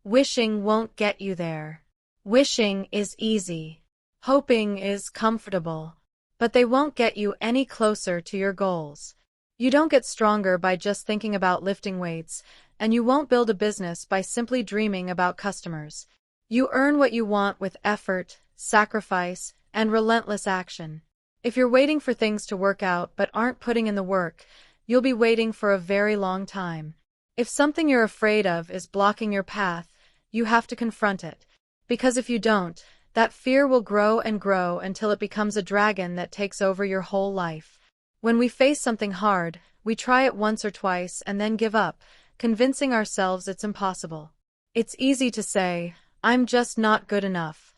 Wishing won't get you there. Wishing is easy. Hoping is comfortable. But they won't get you any closer to your goals. You don't get stronger by just thinking about lifting weights, and you won't build a business by simply dreaming about customers. You earn what you want with effort, sacrifice, and relentless action. If you're waiting for things to work out but aren't putting in the work, you'll be waiting for a very long time. If something you're afraid of is blocking your path, you have to confront it. Because if you don't, that fear will grow and grow until it becomes a dragon that takes over your whole life. When we face something hard, we try it once or twice and then give up, convincing ourselves it's impossible. It's easy to say, "I'm just not good enough."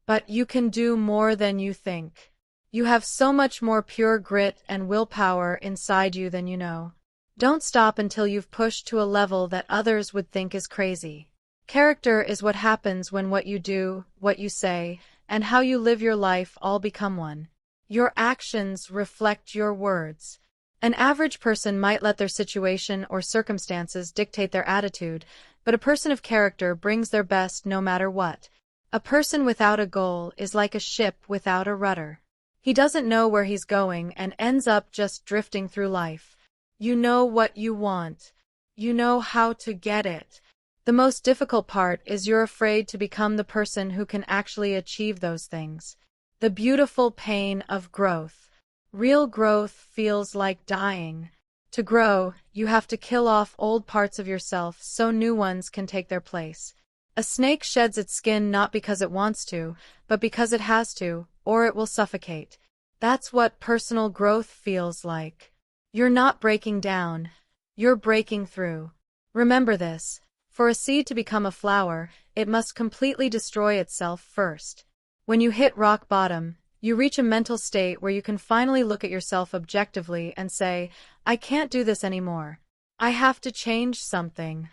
But you can do more than you think. You have so much more pure grit and willpower inside you than you know. Don't stop until you've pushed to a level that others would think is crazy. Character is what happens when what you do, what you say, and how you live your life all become one. Your actions reflect your words. An average person might let their situation or circumstances dictate their attitude, but a person of character brings their best no matter what. A person without a goal is like a ship without a rudder. He doesn't know where he's going and ends up just drifting through life. You know what you want. You know how to get it. The most difficult part is you're afraid to become the person who can actually achieve those things. The beautiful pain of growth. Real growth feels like dying. To grow, you have to kill off old parts of yourself so new ones can take their place. A snake sheds its skin not because it wants to, but because it has to, or it will suffocate. That's what personal growth feels like. You're not breaking down. You're breaking through. Remember this. For a seed to become a flower, it must completely destroy itself first. When you hit rock bottom, you reach a mental state where you can finally look at yourself objectively and say, "I can't do this anymore. I have to change something."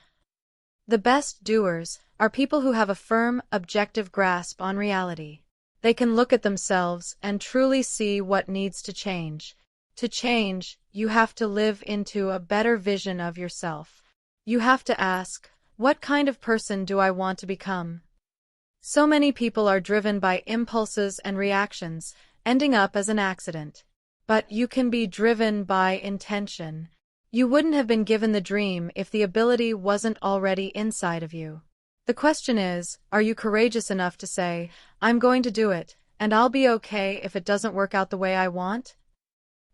The best doers are people who have a firm, objective grasp on reality. They can look at themselves and truly see what needs to change. To change, you have to live into a better vision of yourself. You have to ask, what kind of person do I want to become? So many people are driven by impulses and reactions, ending up as an accident. But you can be driven by intention. You wouldn't have been given the dream if the ability wasn't already inside of you. The question is, are you courageous enough to say, "I'm going to do it, and I'll be okay if it doesn't work out the way I want"?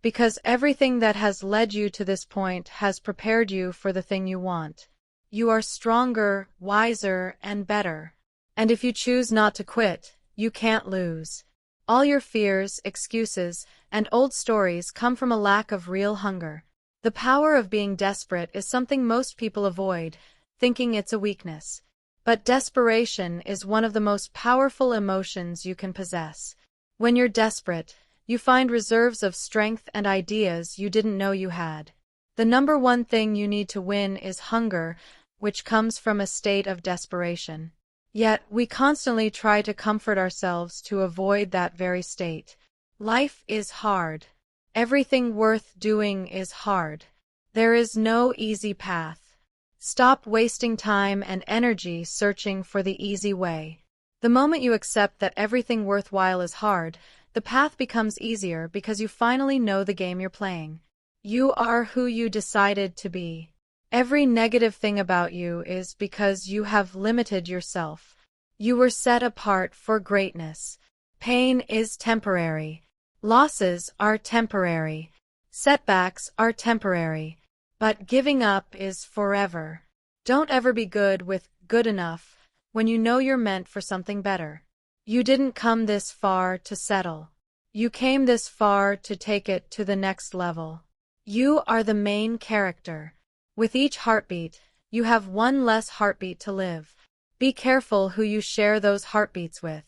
Because everything that has led you to this point has prepared you for the thing you want. You are stronger, wiser, and better. And if you choose not to quit, you can't lose. All your fears, excuses, and old stories come from a lack of real hunger. The power of being desperate is something most people avoid, thinking it's a weakness. But desperation is one of the most powerful emotions you can possess. When you're desperate, you find reserves of strength and ideas you didn't know you had. The number one thing you need to win is hunger, which comes from a state of desperation. Yet, we constantly try to comfort ourselves to avoid that very state. Life is hard. Everything worth doing is hard. There is no easy path. Stop wasting time and energy searching for the easy way. The moment you accept that everything worthwhile is hard, the path becomes easier because you finally know the game you're playing. You are who you decided to be. Every negative thing about you is because you have limited yourself. You were set apart for greatness. Pain is temporary. Losses are temporary. Setbacks are temporary. But giving up is forever. Don't ever be good with good enough when you know you're meant for something better. You didn't come this far to settle. You came this far to take it to the next level. You are the main character. With each heartbeat, you have one less heartbeat to live. Be careful who you share those heartbeats with.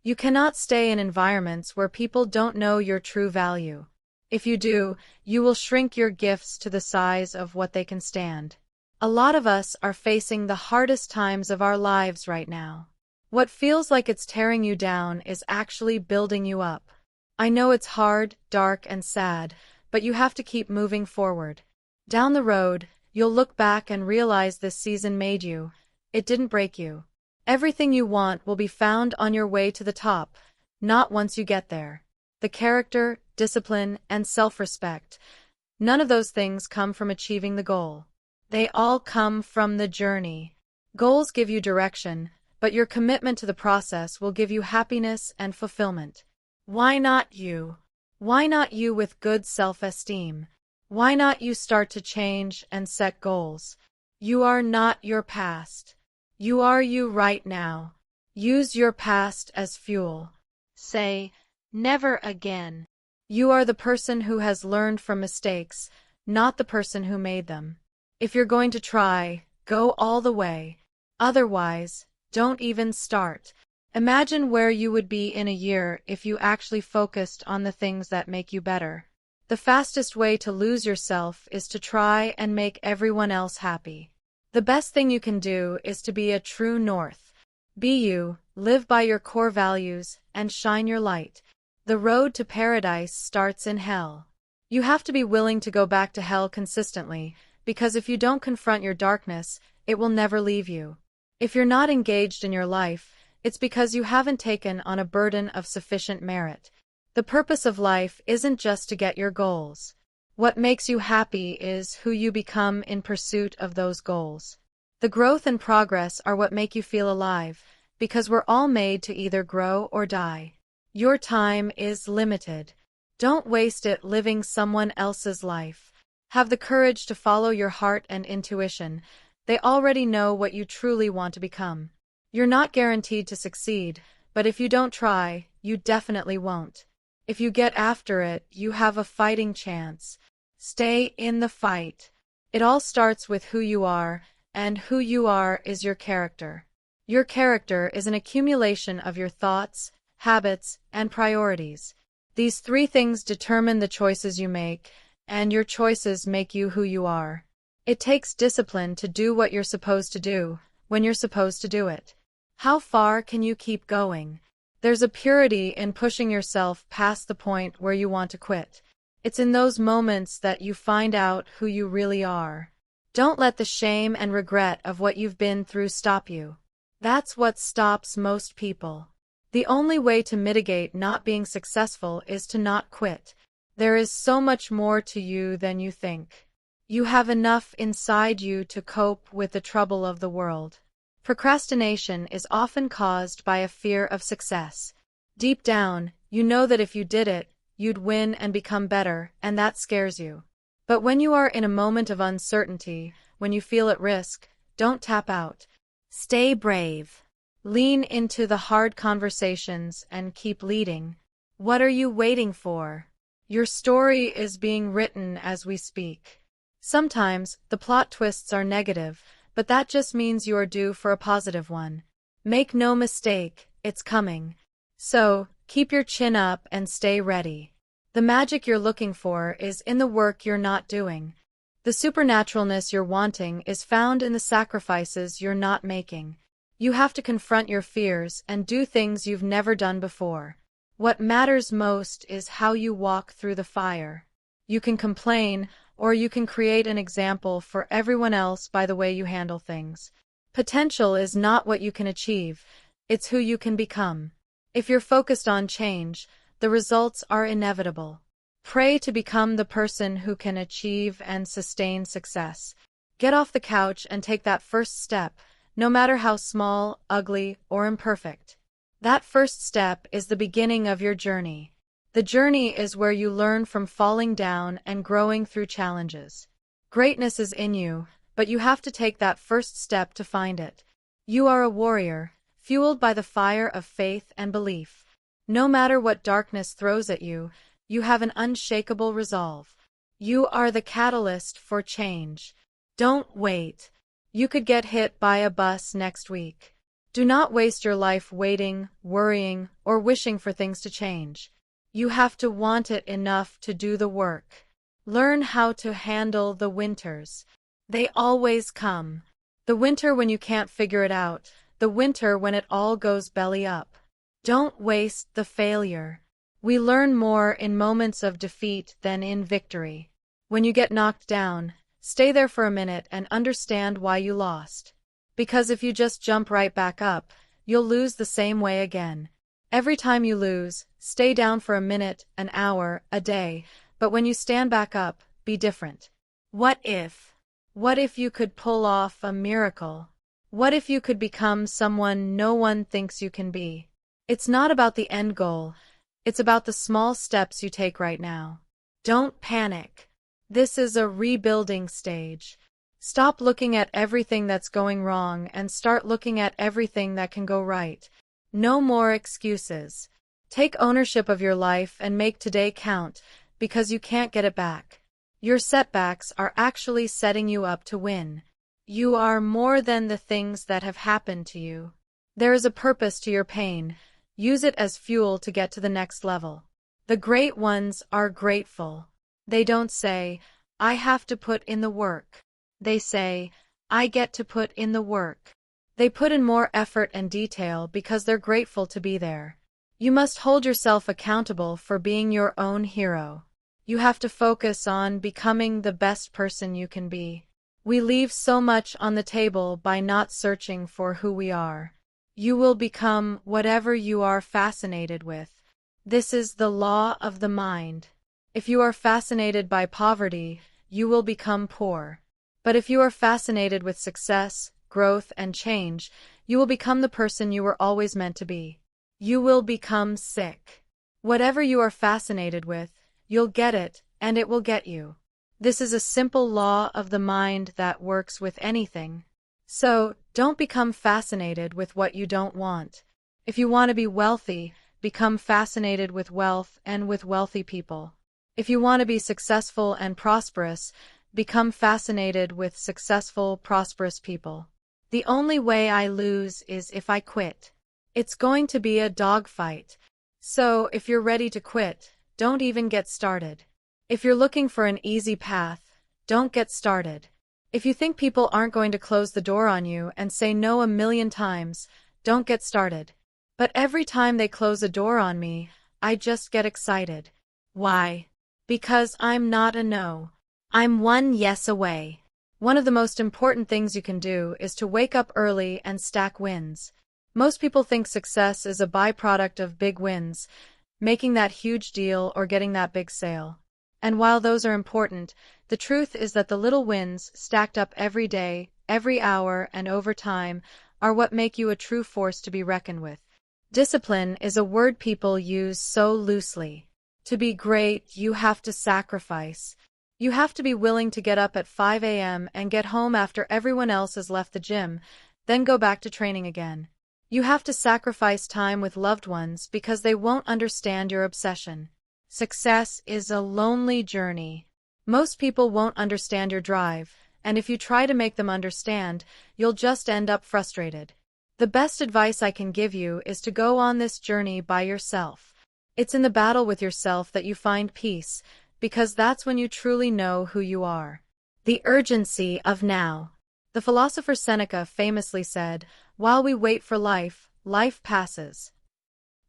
You cannot stay in environments where people don't know your true value. If you do, you will shrink your gifts to the size of what they can stand. A lot of us are facing the hardest times of our lives right now. What feels like it's tearing you down is actually building you up. I know it's hard, dark, and sad, but you have to keep moving forward. Down the road, you'll look back and realize this season made you, it didn't break you. Everything you want will be found on your way to the top, not once you get there. The character, discipline, and self-respect. None of those things come from achieving the goal. They all come from the journey. Goals give you direction, but your commitment to the process will give you happiness and fulfillment. Why not you? Why not you with good self-esteem? Why not you start to change and set goals? You are not your past. You are you right now. Use your past as fuel. Say, never again. You are the person who has learned from mistakes, not the person who made them. If you're going to try, go all the way. Otherwise, don't even start. Imagine where you would be in a year if you actually focused on the things that make you better. The fastest way to lose yourself is to try and make everyone else happy. The best thing you can do is to be a true north. Be you, live by your core values, and shine your light. The road to paradise starts in hell. You have to be willing to go back to hell consistently, because if you don't confront your darkness, it will never leave you. If you're not engaged in your life, it's because you haven't taken on a burden of sufficient merit. The purpose of life isn't just to get your goals. What makes you happy is who you become in pursuit of those goals. The growth and progress are what make you feel alive, because we're all made to either grow or die. Your time is limited. Don't waste it living someone else's life. Have the courage to follow your heart and intuition. They already know what you truly want to become. You're not guaranteed to succeed, but if you don't try, you definitely won't. If you get after it, you have a fighting chance. Stay in the fight. It all starts with who you are, and who you are is your character. Your character is an accumulation of your thoughts, habits, and priorities. These three things determine the choices you make, and your choices make you who you are. It takes discipline to do what you're supposed to do, when you're supposed to do it. How far can you keep going? There's a purity in pushing yourself past the point where you want to quit. It's in those moments that you find out who you really are. Don't let the shame and regret of what you've been through stop you. That's what stops most people. The only way to mitigate not being successful is to not quit. There is so much more to you than you think. You have enough inside you to cope with the trouble of the world. Procrastination is often caused by a fear of success. Deep down, you know that if you did it, you'd win and become better, and that scares you. But when you are in a moment of uncertainty, when you feel at risk, don't tap out. Stay brave. Lean into the hard conversations and keep leading. What are you waiting for? Your story is being written as we speak. Sometimes, the plot twists are negative, but that just means you are due for a positive one. Make no mistake, it's coming. So, keep your chin up and stay ready. The magic you're looking for is in the work you're not doing. The supernaturalness you're wanting is found in the sacrifices you're not making. You have to confront your fears and do things you've never done before. What matters most is how you walk through the fire. You can complain, or you can create an example for everyone else by the way you handle things. Potential is not what you can achieve, it's who you can become. If you're focused on change, the results are inevitable. Pray to become the person who can achieve and sustain success. Get off the couch and take that first step, no matter how small, ugly, or imperfect. That first step is the beginning of your journey. The journey is where you learn from falling down and growing through challenges. Greatness is in you, but you have to take that first step to find it. You are a warrior, fueled by the fire of faith and belief. No matter what darkness throws at you, you have an unshakable resolve. You are the catalyst for change. Don't wait. You could get hit by a bus next week. Do not waste your life waiting, worrying, or wishing for things to change. You have to want it enough to do the work. Learn how to handle the winters. They always come. The winter when you can't figure it out, the winter when it all goes belly up. Don't waste the failure. We learn more in moments of defeat than in victory. When you get knocked down, stay there for a minute and understand why you lost. Because if you just jump right back up, you'll lose the same way again. Every time you lose, stay down for a minute, an hour, a day, but when you stand back up, be different. What if? What if you could pull off a miracle? What if you could become someone no one thinks you can be? It's not about the end goal. It's about the small steps you take right now. Don't panic. This is a rebuilding stage. Stop looking at everything that's going wrong and start looking at everything that can go right. No more excuses. Take ownership of your life and make today count, because you can't get it back. Your setbacks are actually setting you up to win. You are more than the things that have happened to you. There is a purpose to your pain. Use it as fuel to get to the next level. The great ones are grateful. They don't say, I have to put in the work. They say, I get to put in the work. They put in more effort and detail because they're grateful to be there. You must hold yourself accountable for being your own hero. You have to focus on becoming the best person you can be. We leave so much on the table by not searching for who we are. You will become whatever you are fascinated with. This is the law of the mind. If you are fascinated by poverty, you will become poor. But if you are fascinated with success, growth, and change, you will become the person you were always meant to be. You will become sick. Whatever you are fascinated with, you'll get it, and it will get you. This is a simple law of the mind that works with anything. So, don't become fascinated with what you don't want. If you want to be wealthy, become fascinated with wealth and with wealthy people. If you want to be successful and prosperous, become fascinated with successful, prosperous people. The only way I lose is if I quit. It's going to be a dogfight. So, if you're ready to quit, don't even get started. If you're looking for an easy path, don't get started. If you think people aren't going to close the door on you and say no a million times, don't get started. But every time they close a door on me, I just get excited. Why? Because I'm not a no. I'm one yes away. One of the most important things you can do is to wake up early and stack wins. Most people think success is a byproduct of big wins, making that huge deal or getting that big sale. And while those are important, the truth is that the little wins stacked up every day, every hour, and over time are what make you a true force to be reckoned with. Discipline is a word people use so loosely. To be great, you have to sacrifice. You have to be willing to get up at 5 a.m. and get home after everyone else has left the gym, then go back to training again. You have to sacrifice time with loved ones because they won't understand your obsession. Success is a lonely journey. Most people won't understand your drive, and if you try to make them understand, you'll just end up frustrated. The best advice I can give you is to go on this journey by yourself. It's in the battle with yourself that you find peace, because that's when you truly know who you are. The urgency of now. The philosopher Seneca famously said, "While we wait for life, life passes."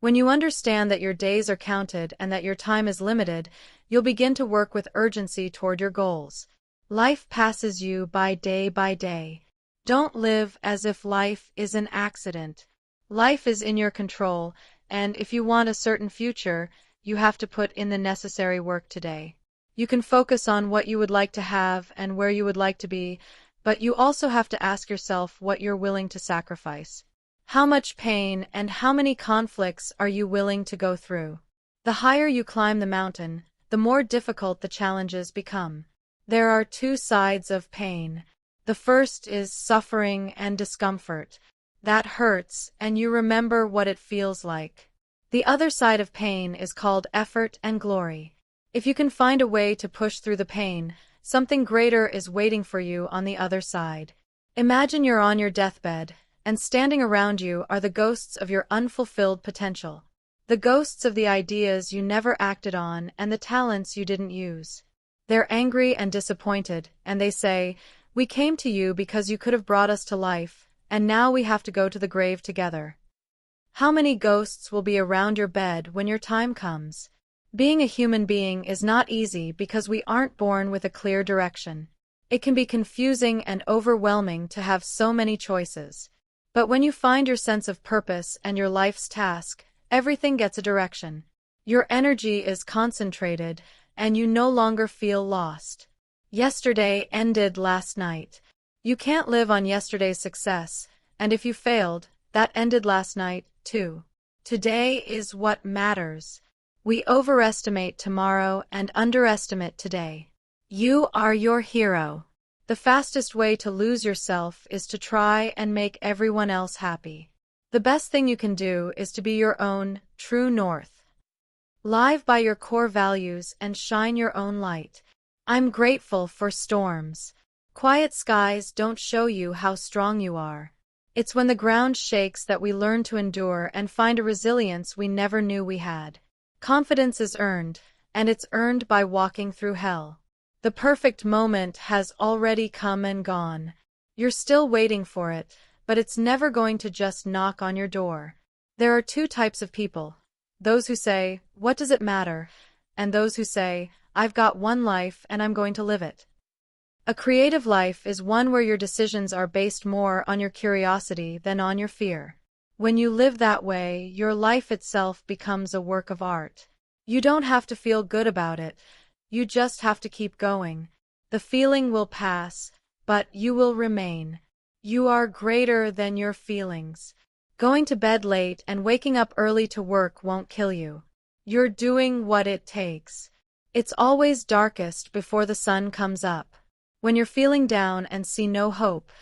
When you understand that your days are counted and that your time is limited, you'll begin to work with urgency toward your goals. Life passes you by day. Don't live as if life is an accident. Life is in your control, and if you want a certain future, you have to put in the necessary work today. You can focus on what you would like to have and where you would like to be, but you also have to ask yourself what you're willing to sacrifice. How much pain and how many conflicts are you willing to go through? The higher you climb the mountain, the more difficult the challenges become. There are two sides of pain. The first is suffering and discomfort. That hurts, and you remember what it feels like. The other side of pain is called effort and glory. If you can find a way to push through the pain, something greater is waiting for you on the other side. Imagine you're on your deathbed, and standing around you are the ghosts of your unfulfilled potential. The ghosts of the ideas you never acted on and the talents you didn't use. They're angry and disappointed, and they say, "We came to you because you could have brought us to life, and now we have to go to the grave together." How many ghosts will be around your bed when your time comes? Being a human being is not easy because we aren't born with a clear direction. It can be confusing and overwhelming to have so many choices. But when you find your sense of purpose and your life's task, everything gets a direction. Your energy is concentrated, and you no longer feel lost. Yesterday ended last night. You can't live on yesterday's success, and if you failed, that ended last night, too. Today is what matters. We overestimate tomorrow and underestimate today. You are your hero. The fastest way to lose yourself is to try and make everyone else happy. The best thing you can do is to be your own true north. Live by your core values and shine your own light. I'm grateful for storms. Quiet skies don't show you how strong you are. It's when the ground shakes that we learn to endure and find a resilience we never knew we had. Confidence is earned, and it's earned by walking through hell. The perfect moment has already come and gone. You're still waiting for it, but it's never going to just knock on your door. There are two types of people. Those who say, "What does it matter?" and those who say, "I've got one life and I'm going to live it." A creative life is one where your decisions are based more on your curiosity than on your fear. When you live that way, your life itself becomes a work of art. You don't have to feel good about it. You just have to keep going. The feeling will pass, but you will remain. You are greater than your feelings. Going to bed late and waking up early to work won't kill you. You're doing what it takes. It's always darkest before the sun comes up. When you're feeling down and see no hope,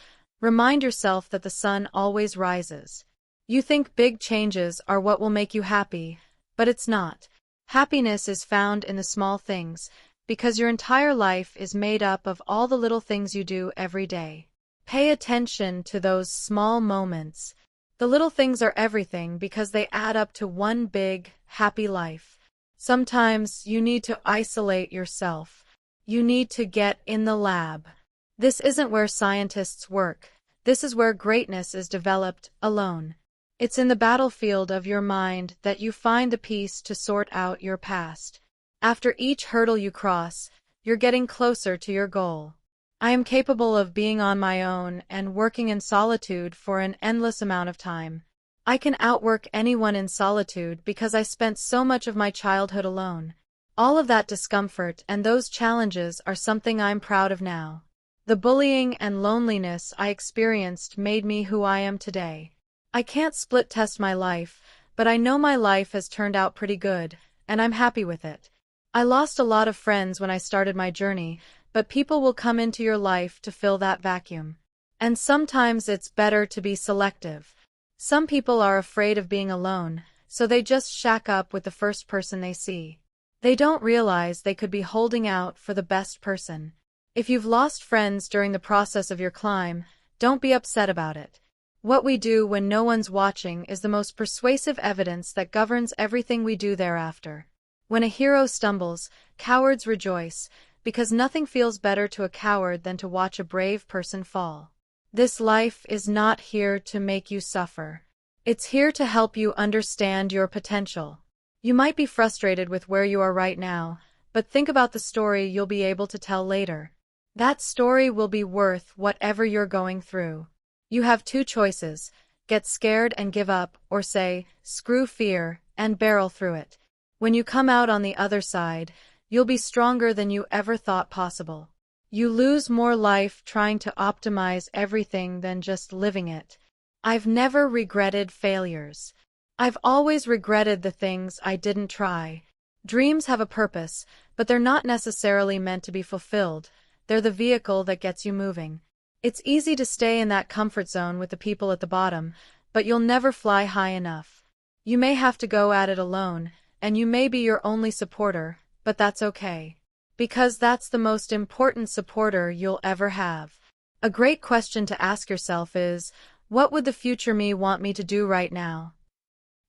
remind yourself that the sun always rises. You think big changes are what will make you happy, but it's not. Happiness is found in the small things, because your entire life is made up of all the little things you do every day. Pay attention to those small moments. The little things are everything because they add up to one big, happy life. Sometimes you need to isolate yourself. You need to get in the lab. This isn't where scientists work. This is where greatness is developed alone. It's in the battlefield of your mind that you find the peace to sort out your past. After each hurdle you cross, you're getting closer to your goal. I am capable of being on my own and working in solitude for an endless amount of time. I can outwork anyone in solitude because I spent so much of my childhood alone. All of that discomfort and those challenges are something I'm proud of now. The bullying and loneliness I experienced made me who I am today. I can't split test my life, but I know my life has turned out pretty good, and I'm happy with it. I lost a lot of friends when I started my journey, but people will come into your life to fill that vacuum. And sometimes it's better to be selective. Some people are afraid of being alone, so they just shack up with the first person they see. They don't realize they could be holding out for the best person. If you've lost friends during the process of your climb, don't be upset about it. What we do when no one's watching is the most persuasive evidence that governs everything we do thereafter. When a hero stumbles, cowards rejoice, because nothing feels better to a coward than to watch a brave person fall. This life is not here to make you suffer. It's here to help you understand your potential. You might be frustrated with where you are right now, but think about the story you'll be able to tell later. That story will be worth whatever you're going through. You have two choices: get scared and give up, or say, screw fear, and barrel through it. When you come out on the other side, you'll be stronger than you ever thought possible. You lose more life trying to optimize everything than just living it. I've never regretted failures. I've always regretted the things I didn't try. Dreams have a purpose, but they're not necessarily meant to be fulfilled. They're the vehicle that gets you moving. It's easy to stay in that comfort zone with the people at the bottom, but you'll never fly high enough. You may have to go at it alone, and you may be your only supporter, but that's okay. Because that's the most important supporter you'll ever have. A great question to ask yourself is, what would the future me want me to do right now?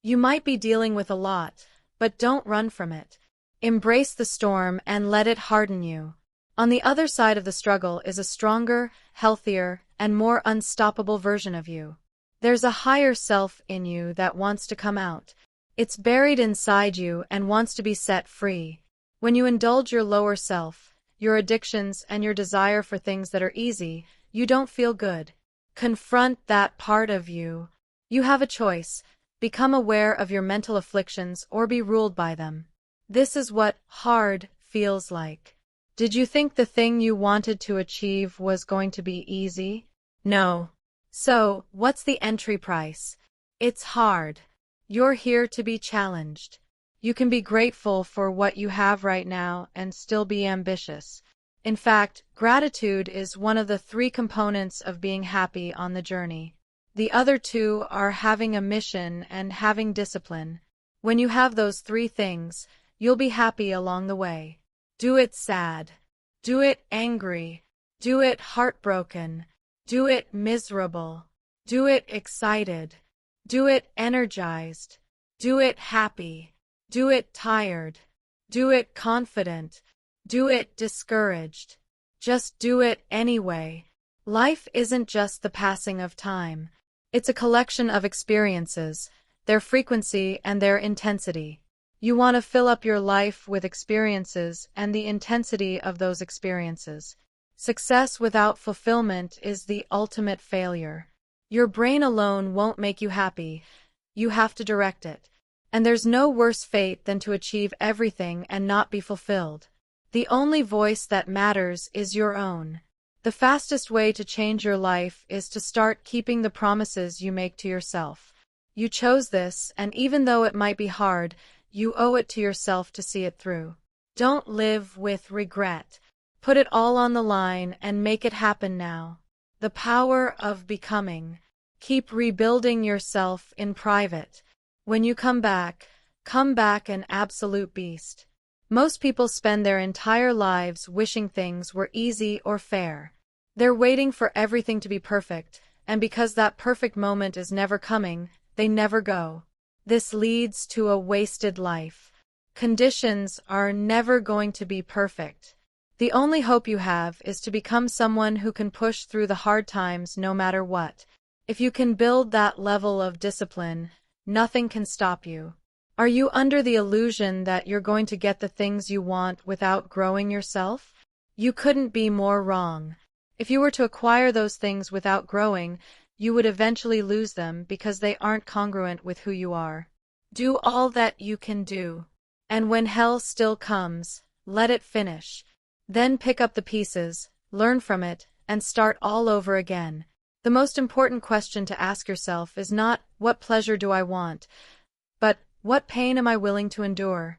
You might be dealing with a lot, but don't run from it. Embrace the storm and let it harden you. On the other side of the struggle is a stronger, healthier, and more unstoppable version of you. There's a higher self in you that wants to come out. It's buried inside you and wants to be set free. When you indulge your lower self, your addictions, and your desire for things that are easy, you don't feel good. Confront that part of you. You have a choice. Become aware of your mental afflictions or be ruled by them. This is what hard feels like. Did you think the thing you wanted to achieve was going to be easy? No. So, what's the entry price? It's hard. You're here to be challenged. You can be grateful for what you have right now and still be ambitious. In fact, gratitude is one of the 3 components of being happy on the journey. The other 2 are having a mission and having discipline. When you have those 3 things, you'll be happy along the way. Do it sad. Do it angry. Do it heartbroken. Do it miserable. Do it excited. Do it energized. Do it happy. Do it tired. Do it confident. Do it discouraged. Just do it anyway. Life isn't just the passing of time. It's a collection of experiences, their frequency and their intensity. You want to fill up your life with experiences and the intensity of those experiences. Success without fulfillment is the ultimate failure. Your brain alone won't make you happy. You have to direct it. And there's no worse fate than to achieve everything and not be fulfilled. The only voice that matters is your own. The fastest way to change your life is to start keeping the promises you make to yourself. You chose this, and even though it might be hard, you owe it to yourself to see it through. Don't live with regret. Put it all on the line and make it happen now. The power of becoming. Keep rebuilding yourself in private. When you come back an absolute beast. Most people spend their entire lives wishing things were easy or fair. They're waiting for everything to be perfect, and because that perfect moment is never coming, they never go. This leads to a wasted life. Conditions are never going to be perfect. The only hope you have is to become someone who can push through the hard times no matter what. If you can build that level of discipline, nothing can stop you. Are you under the illusion that you're going to get the things you want without growing yourself? You couldn't be more wrong. If you were to acquire those things without growing, you would eventually lose them because they aren't congruent with who you are. Do all that you can do. And when hell still comes, let it finish. Then pick up the pieces, learn from it, and start all over again. The most important question to ask yourself is not, what pleasure do I want, but what pain am I willing to endure?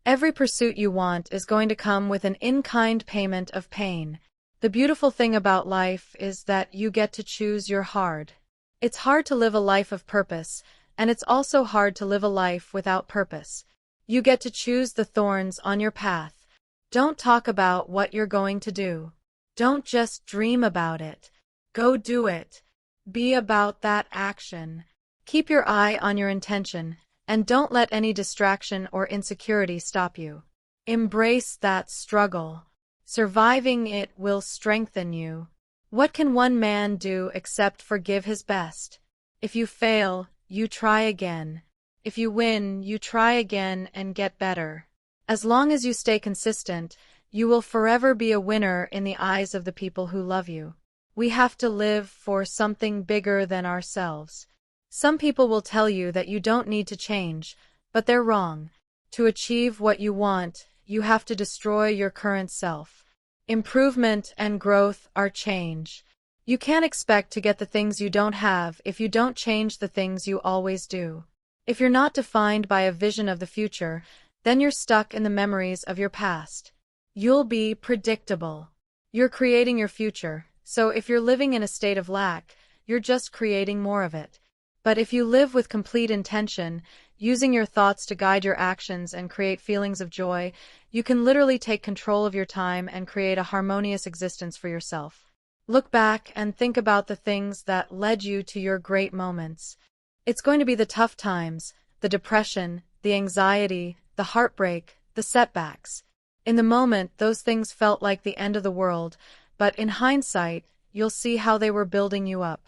Every pursuit you want is going to come with an in-kind payment of pain. The beautiful thing about life is that you get to choose your hard. It's hard to live a life of purpose, and it's also hard to live a life without purpose. You get to choose the thorns on your path. Don't talk about what you're going to do. Don't just dream about it. Go do it. Be about that action. Keep your eye on your intention, and don't let any distraction or insecurity stop you. Embrace that struggle. Surviving it will strengthen you. What can one man do except forgive his best? If you fail, you try again. If you win, you try again and get better. As long as you stay consistent, you will forever be a winner in the eyes of the people who love you. We have to live for something bigger than ourselves. Some people will tell you that you don't need to change, but they're wrong. To achieve what you want, you have to destroy your current self. Improvement and growth are change. You can't expect to get the things you don't have if you don't change the things you always do. If you're not defined by a vision of the future, then you're stuck in the memories of your past. You'll be predictable. You're creating your future, so if you're living in a state of lack, you're just creating more of it. But if you live with complete intention, using your thoughts to guide your actions and create feelings of joy, you can literally take control of your time and create a harmonious existence for yourself. Look back and think about the things that led you to your great moments. It's going to be the tough times, the depression, the anxiety, the heartbreak, the setbacks. In the moment, those things felt like the end of the world, but in hindsight, you'll see how they were building you up.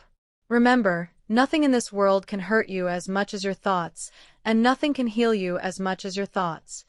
Remember, nothing in this world can hurt you as much as your thoughts, and nothing can heal you as much as your thoughts.